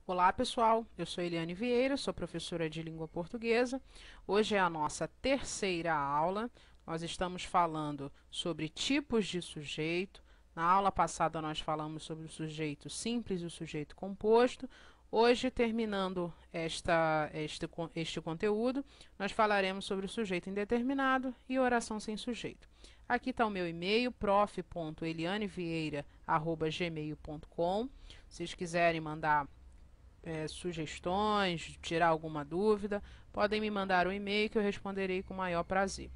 Olá pessoal, eu sou Eliane Vieira, sou professora de língua portuguesa. Hoje é a nossa terceira aula. Nós estamos falando sobre tipos de sujeito. Na aula passada nós falamos sobre o sujeito simples e o sujeito composto. Hoje, terminando este conteúdo, nós falaremos sobre o sujeito indeterminado e oração sem sujeito. Aqui está o meu e-mail, prof.elianevieira@gmail.com. Se vocês quiserem mandar sugestões, tirar alguma dúvida, podem me mandar um e-mail que eu responderei com o maior prazer.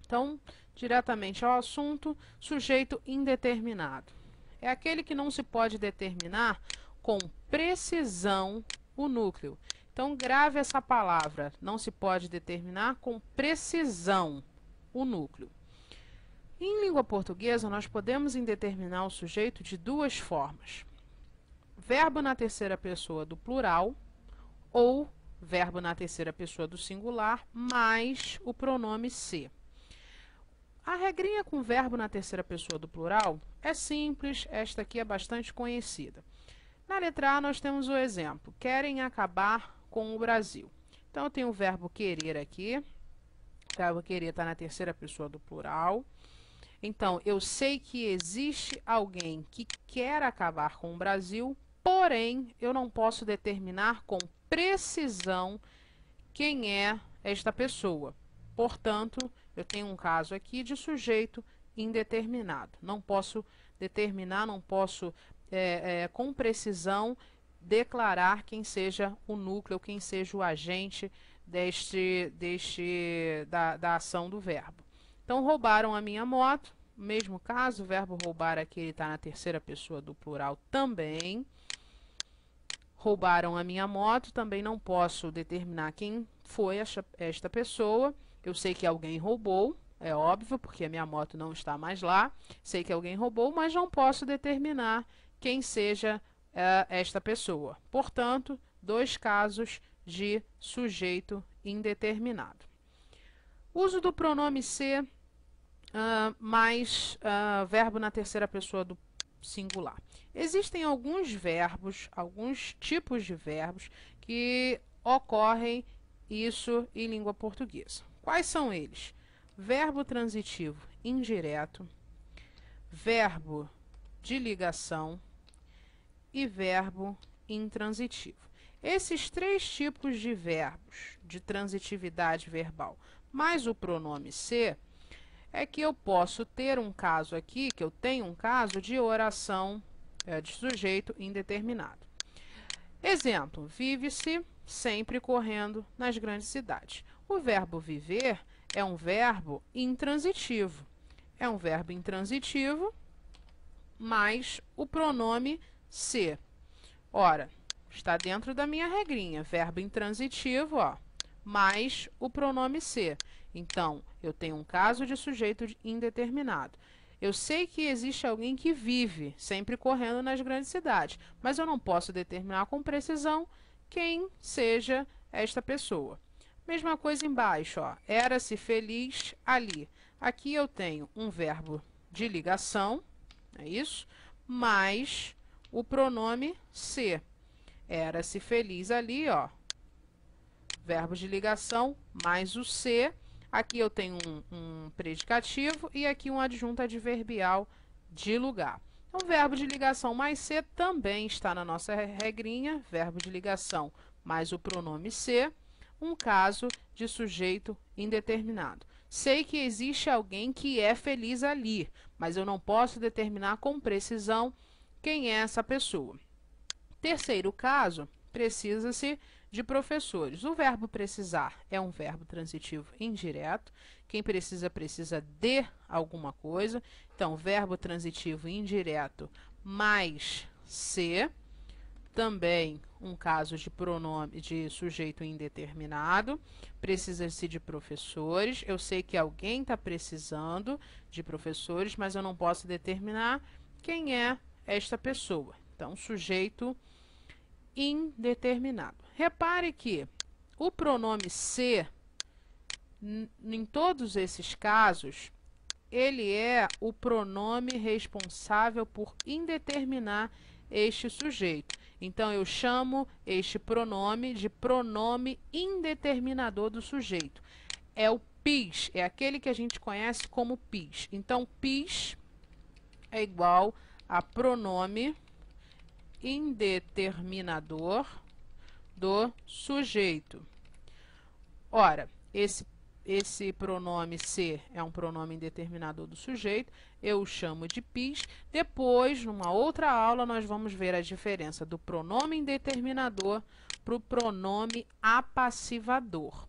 Então, diretamente ao assunto, sujeito indeterminado. É aquele que não se pode determinar com precisão o núcleo. Então, grave essa palavra, não se pode determinar com precisão o núcleo. Em língua portuguesa, nós podemos indeterminar o sujeito de duas formas. Verbo na terceira pessoa do plural ou verbo na terceira pessoa do singular mais o pronome se. A regrinha com verbo na terceira pessoa do plural é simples, esta aqui é bastante conhecida. Na letra A nós temos o exemplo, querem acabar com o Brasil. Então eu tenho o verbo querer aqui, o verbo querer está na terceira pessoa do plural. Então eu sei que existe alguém que quer acabar com o Brasil, porém eu não posso determinar com precisão quem é esta pessoa. Portanto, eu tenho um caso aqui de sujeito indeterminado. Não posso determinar, não posso com precisão declarar quem seja o núcleo, quem seja o agente da ação do verbo. Então, roubaram a minha moto. Mesmo caso, o verbo roubar aqui está na terceira pessoa do plural também. Roubaram a minha moto, também não posso determinar quem foi esta pessoa. Eu sei que alguém roubou, é óbvio, porque a minha moto não está mais lá. Sei que alguém roubou, mas não posso determinar quem seja esta pessoa. Portanto, dois casos de sujeito indeterminado. Uso do pronome se mais verbo na terceira pessoa do singular. Existem alguns verbos, alguns tipos de verbos que ocorrem isso em língua portuguesa. Quais são eles? Verbo transitivo indireto, verbo de ligação e verbo intransitivo. Esses três tipos de verbos de transitividade verbal, mais o pronome se, é que eu posso ter um caso aqui, que eu tenho um caso de oração de sujeito indeterminado. Exemplo, vive-se sempre correndo nas grandes cidades. O verbo viver é um verbo intransitivo. É um verbo intransitivo mais o pronome se. Ora, está dentro da minha regrinha. Verbo intransitivo, mais o pronome se. Então, eu tenho um caso de sujeito indeterminado. Eu sei que existe alguém que vive sempre correndo nas grandes cidades, mas eu não posso determinar com precisão quem seja esta pessoa. Mesma coisa embaixo, era-se feliz ali. Aqui eu tenho um verbo de ligação, é isso, mais o pronome se. Era-se feliz ali, verbo de ligação mais o se. Aqui eu tenho um predicativo e aqui um adjunto adverbial de lugar. Então, verbo de ligação mais se também está na nossa regrinha, verbo de ligação mais o pronome se, um caso de sujeito indeterminado. Sei que existe alguém que é feliz ali, mas eu não posso determinar com precisão quem é essa pessoa. Terceiro caso, precisa-se de professores. O verbo precisar é um verbo transitivo indireto. Quem precisa, precisa de alguma coisa. Então, verbo transitivo indireto mais se. Também um caso de pronome de sujeito indeterminado. Precisa-se de professores. Eu sei que alguém está precisando de professores, mas eu não posso determinar quem é esta pessoa. Então, sujeito indeterminado. Repare que o pronome se, em todos esses casos, ele é o pronome responsável por indeterminar este sujeito. Então, eu chamo este pronome de pronome indeterminador do sujeito. É o PIS, é aquele que a gente conhece como PIS. Então, PIS é igual a pronome indeterminador do sujeito. Ora, esse pronome ser é um pronome indeterminador do sujeito, eu o chamo de PIS. Depois, numa outra aula, nós vamos ver a diferença do pronome indeterminador para o pronome apassivador.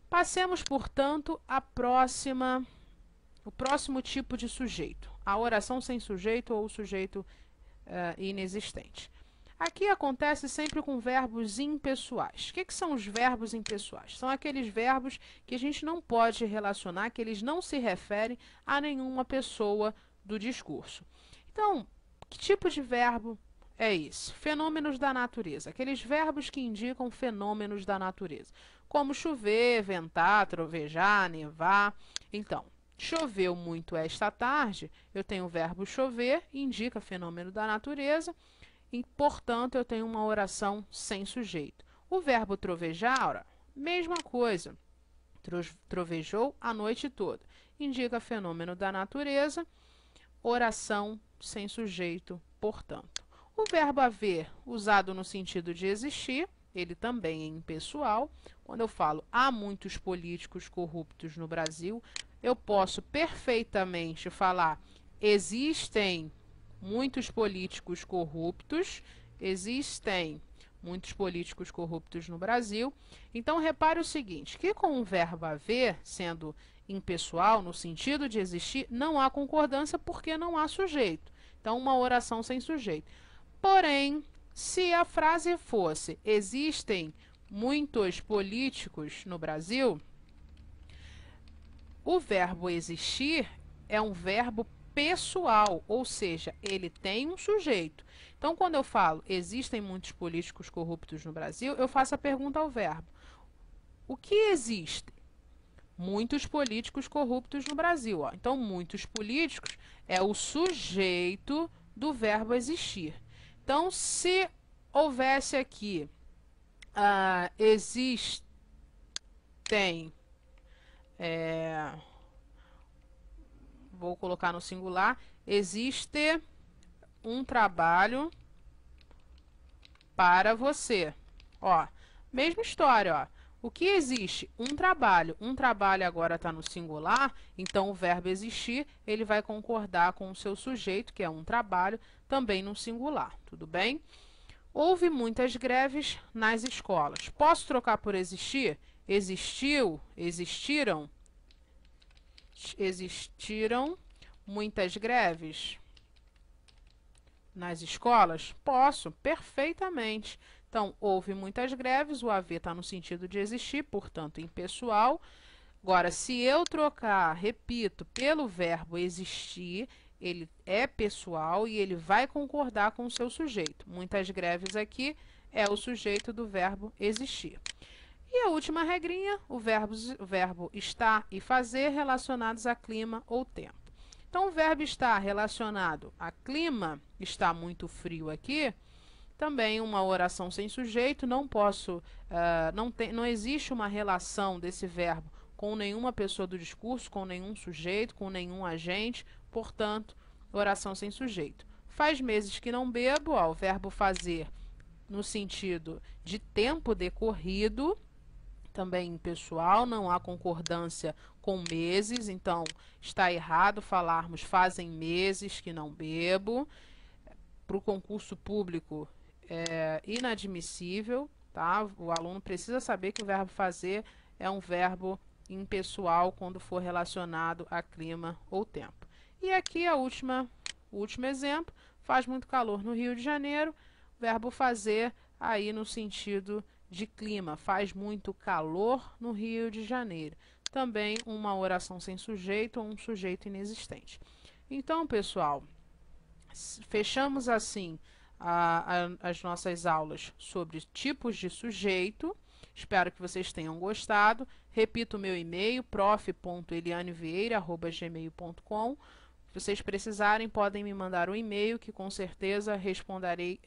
Passemos, portanto, o próximo tipo de sujeito, a oração sem sujeito ou o sujeito inexistente. Aqui acontece sempre com verbos impessoais. O que são os verbos impessoais? São aqueles verbos que a gente não pode relacionar, que eles não se referem a nenhuma pessoa do discurso. Então, que tipo de verbo é esse? Fenômenos da natureza. Aqueles verbos que indicam fenômenos da natureza. Como chover, ventar, trovejar, nevar. Então, choveu muito esta tarde, eu tenho o verbo chover, indica fenômeno da natureza. E, portanto, eu tenho uma oração sem sujeito. O verbo trovejar, ora, mesma coisa. Trovejou a noite toda. Indica fenômeno da natureza, oração sem sujeito, portanto. O verbo haver, usado no sentido de existir, ele também é impessoal. Quando eu falo há muitos políticos corruptos no Brasil, eu posso perfeitamente falar existem muitos políticos corruptos, existem muitos políticos corruptos no Brasil. Então, repare o seguinte, que com o verbo haver, sendo impessoal, no sentido de existir, não há concordância porque não há sujeito. Então, uma oração sem sujeito. Porém, se a frase fosse existem muitos políticos no Brasil, o verbo existir é um verbo pessoal, ou seja, ele tem um sujeito. Então, quando eu falo existem muitos políticos corruptos no Brasil, eu faço a pergunta ao verbo. O que existe? Muitos políticos corruptos no Brasil. Ó. Então, muitos políticos é o sujeito do verbo existir. Então, se houvesse aqui existem... vou colocar no singular, existe um trabalho para você. Ó, mesma história, ó. O que existe? Um trabalho. Um trabalho agora está no singular, então o verbo existir, ele vai concordar com o seu sujeito, que é um trabalho, também no singular, tudo bem? Houve muitas greves nas escolas. Posso trocar por existir? Existiu, existiram muitas greves nas escolas? Posso, perfeitamente. Então, houve muitas greves, o haver está no sentido de existir, portanto, impessoal. Agora, se eu trocar, repito, pelo verbo existir, ele é pessoal e ele vai concordar com o seu sujeito. Muitas greves aqui é o sujeito do verbo existir. E a última regrinha, o verbo estar e fazer relacionados a clima ou tempo. Então, o verbo estar relacionado a clima, está muito frio aqui, também uma oração sem sujeito, não existe uma relação desse verbo com nenhuma pessoa do discurso, com nenhum sujeito, com nenhum agente, portanto, oração sem sujeito. Faz meses que não bebo, ó, o verbo fazer no sentido de tempo decorrido, também impessoal, não há concordância com meses, então está errado falarmos fazem meses que não bebo. Para o concurso público é inadmissível, tá? O aluno precisa saber que o verbo fazer é um verbo impessoal quando for relacionado a clima ou tempo. E aqui o último exemplo, faz muito calor no Rio de Janeiro, verbo fazer aí no sentido de clima, faz muito calor no Rio de Janeiro. Também uma oração sem sujeito ou um sujeito inexistente. Então, pessoal, fechamos assim as nossas aulas sobre tipos de sujeito. Espero que vocês tenham gostado. Repito o meu e-mail, prof.elianevieira@gmail.com. Se vocês precisarem, podem me mandar um e-mail que com certeza responderei